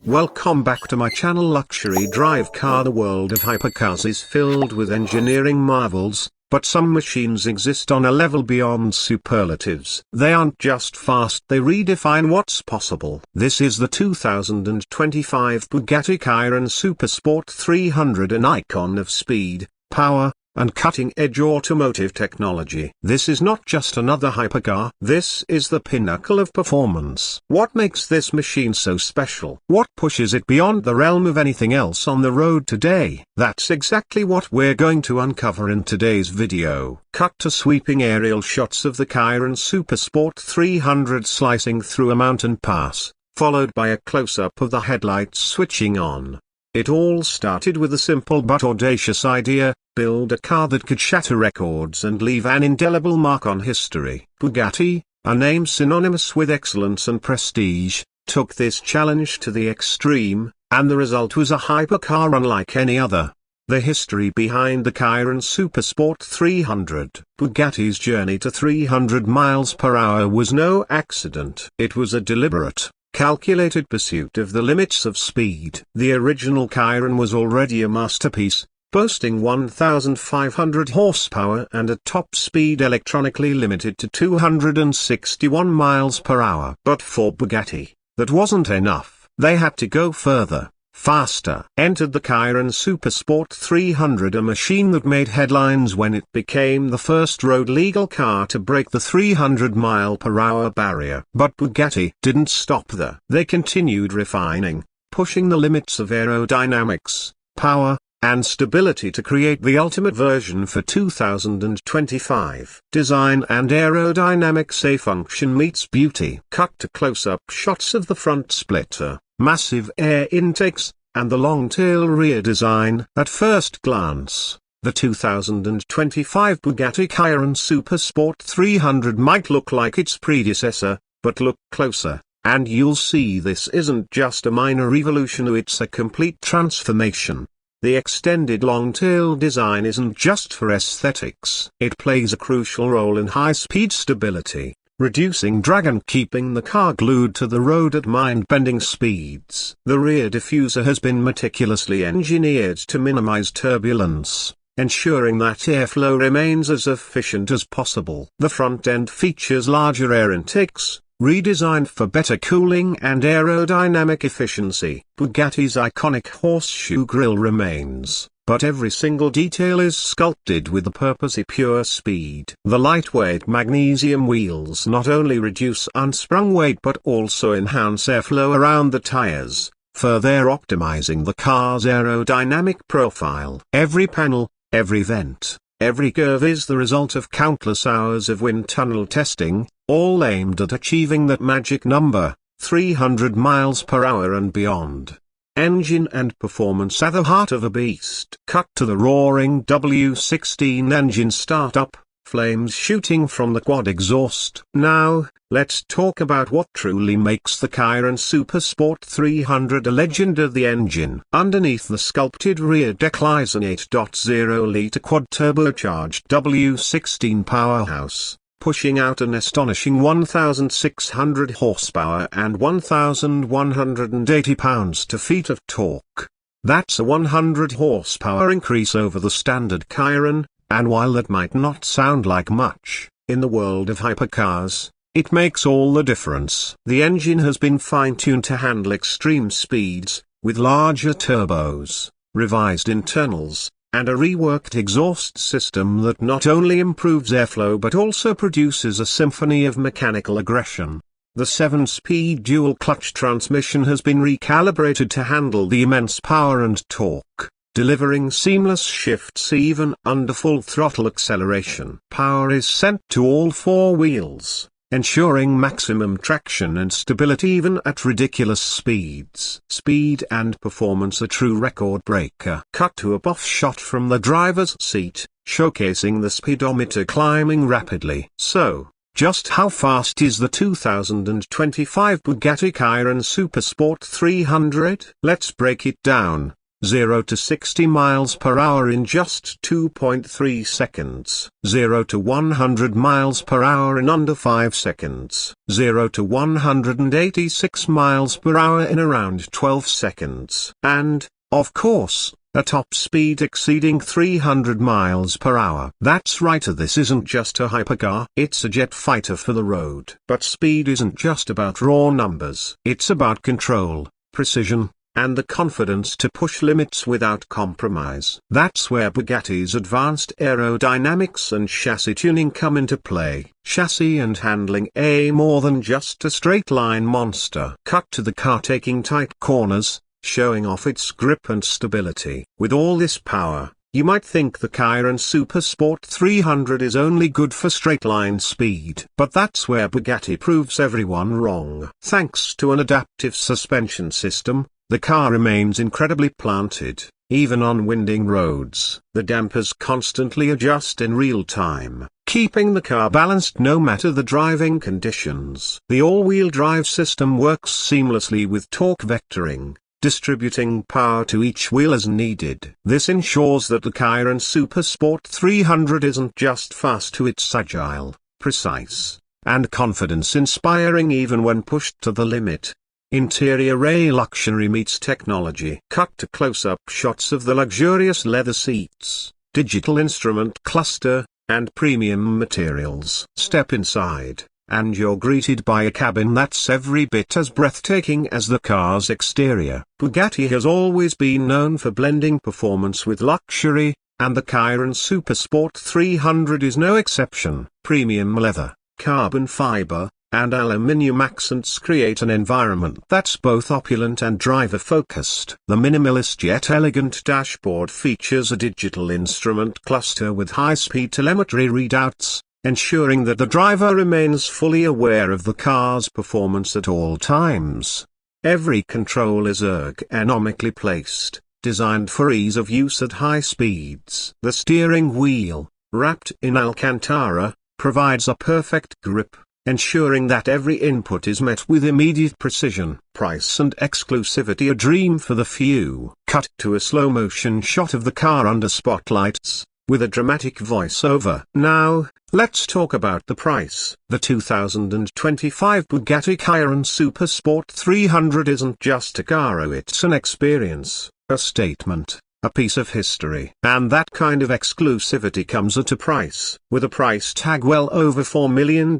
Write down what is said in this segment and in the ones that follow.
Welcome back to my channel Luxury Drive Car. The world of hypercars is filled with engineering marvels, but some machines exist on a level beyond superlatives. They aren't just fast, they redefine what's possible. This is the 2025 Bugatti Chiron Super Sport 300, an icon of speed, power, and cutting-edge automotive technology. This is not just another hypercar. This is the pinnacle of performance. What makes this machine so special? What pushes it beyond the realm of anything else on the road today? That's exactly what we're going to uncover in today's video. Cut to sweeping aerial shots of the Chiron Super Sport 300 slicing through a mountain pass, followed by a close-up of the headlights switching on. It all started with a simple but audacious idea: build a car that could shatter records and leave an indelible mark on history. Bugatti, a name synonymous with excellence and prestige, took this challenge to the extreme, and the result was a hypercar unlike any other. The history behind the Chiron Super Sport 300. Bugatti's journey to 300 miles per hour was no accident. It was a deliberate, calculated pursuit of the limits of speed. The original Chiron was already a masterpiece, boasting 1,500 horsepower and a top speed electronically limited to 261 miles per hour. But for Bugatti, that wasn't enough. They had to go further, faster. Entered the Chiron Super Sport 300, a machine that made headlines when it became the first road-legal car to break the 300-mile-per-hour barrier. But Bugatti didn't stop there. They continued refining, pushing the limits of aerodynamics, power, and stability to create the ultimate version for 2025. Design and aerodynamics: a function meets beauty. Cut to close-up shots of the front splitter, massive air intakes, and the long-tail rear design. At first glance, the 2025 Bugatti Chiron Super Sport 300 might look like its predecessor, but look closer, and you'll see this isn't just a minor evolution, it's a complete transformation. The extended long-tail design isn't just for aesthetics. It plays a crucial role in high-speed stability, reducing drag and keeping the car glued to the road at mind-bending speeds. The rear diffuser has been meticulously engineered to minimize turbulence, ensuring that airflow remains as efficient as possible. The front end features larger air intakes, redesigned for better cooling and aerodynamic efficiency. Bugatti's iconic horseshoe grille remains, but every single detail is sculpted with the purpose of pure speed. The lightweight magnesium wheels not only reduce unsprung weight but also enhance airflow around the tires, further optimizing the car's aerodynamic profile. Every panel, every vent, every curve is the result of countless hours of wind tunnel testing, all aimed at achieving that magic number, 300 miles per hour and beyond. Engine and performance at the heart of a beast. Cut to the roaring W16 engine startup, flames shooting from the quad exhaust. Now, let's talk about what truly makes the Chiron Super Sport 300 a legend of the engine. Underneath the sculpted rear deck lies an 8.0-liter quad-turbocharged W16 powerhouse, pushing out an astonishing 1,600 horsepower and 1,180 pounds-to-feet of torque. That's a 100 horsepower increase over the standard Chiron, and while that might not sound like much, in the world of hypercars, it makes all the difference. The engine has been fine-tuned to handle extreme speeds, with larger turbos, revised internals, and a reworked exhaust system that not only improves airflow but also produces a symphony of mechanical aggression. The 7-speed dual-clutch transmission has been recalibrated to handle the immense power and torque, delivering seamless shifts even under full throttle acceleration. Power is sent to all four wheels, ensuring maximum traction and stability even at ridiculous speeds. Speed and performance: a true record breaker. Cut to a buff shot from the driver's seat, showcasing the speedometer climbing rapidly. So, just how fast is the 2025 Bugatti Chiron Super Sport 300? Let's break it down. 0 to 60 miles per hour in just 2.3 seconds. 0 to 100 miles per hour in under 5 seconds. 0 to 186 miles per hour in around 12 seconds. And, of course, a top speed exceeding 300 miles per hour. That's right, this isn't just a hypercar, it's a jet fighter for the road. But speed isn't just about raw numbers. It's about control, precision, and the confidence to push limits without compromise. That's where Bugatti's advanced aerodynamics and chassis tuning come into play. Chassis and handling are more than just a straight-line monster. Cut to the car taking tight corners, showing off its grip and stability. With all this power, you might think the Chiron Super Sport 300 is only good for straight-line speed. But that's where Bugatti proves everyone wrong. Thanks to an adaptive suspension system, the car remains incredibly planted, even on winding roads. The dampers constantly adjust in real time, keeping the car balanced no matter the driving conditions. The all-wheel drive system works seamlessly with torque vectoring, distributing power to each wheel as needed. This ensures that the Chiron Super Sport 300 isn't just fast, it's agile, precise, and confidence-inspiring even when pushed to the limit. Interior luxury meets technology. Cut to close-up shots of the luxurious leather seats, digital instrument cluster, and premium materials. Step inside, and you're greeted by a cabin that's every bit as breathtaking as the car's exterior. Bugatti has always been known for blending performance with luxury, and the Chiron Super Sport 300 is no exception. Premium leather, carbon fiber, and aluminium accents create an environment that's both opulent and driver-focused. The minimalist yet elegant dashboard features a digital instrument cluster with high-speed telemetry readouts, ensuring that the driver remains fully aware of the car's performance at all times. Every control is ergonomically placed, designed for ease of use at high speeds. The steering wheel, wrapped in Alcantara, provides a perfect grip, ensuring that every input is met with immediate precision. Price and exclusivity, a dream for the few. Cut to a slow-motion shot of the car under spotlights, with a dramatic voiceover. Now, let's talk about the price. The 2025 Bugatti Chiron Super Sport 300 isn't just a car, it's an experience, a statement, a piece of history. And that kind of exclusivity comes at a price. With a price tag well over $4 million,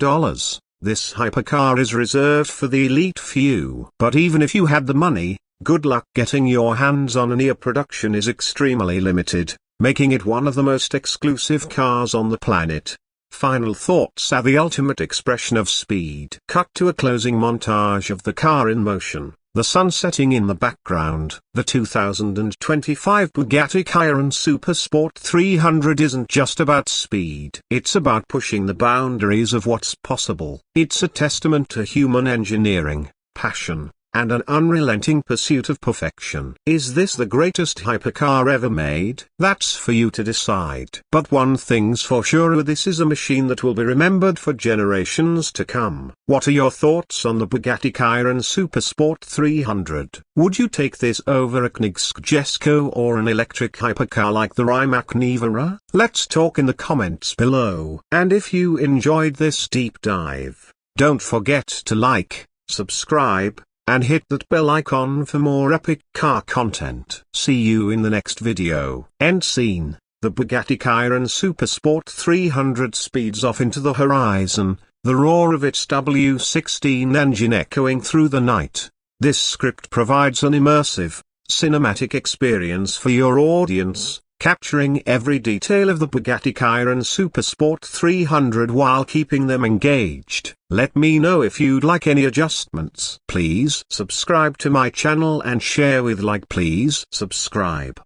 this hypercar is reserved for the elite few. But even if you had the money, good luck getting your hands on an production is extremely limited, making it one of the most exclusive cars on the planet. Final thoughts are the ultimate expression of speed. Cut to a closing montage of the car in motion, the sun setting in the background. The 2025 Bugatti Chiron Super Sport 300 isn't just about speed. It's about pushing the boundaries of what's possible. It's a testament to human engineering, passion, and an unrelenting pursuit of perfection. Is this the greatest hypercar ever made? That's for you to decide. But one thing's for sure, this is a machine that will be remembered for generations to come. What are your thoughts on the Bugatti Chiron Super Sport 300? Would you take this over a Koenigsegg or an electric hypercar like the Rimac Nevera? Let's talk in the comments below. And if you enjoyed this deep dive, don't forget to like, subscribe, and hit that bell icon for more epic car content. See you in the next video. End scene. The Bugatti Chiron Super Sport 300 speeds off into the horizon, the roar of its W16 engine echoing through the night. This script provides an immersive, cinematic experience for your audience, capturing every detail of the Bugatti Chiron Super Sport 300 while keeping them engaged. Let me know if you'd like any adjustments. Please subscribe to my channel and share with like. Please subscribe.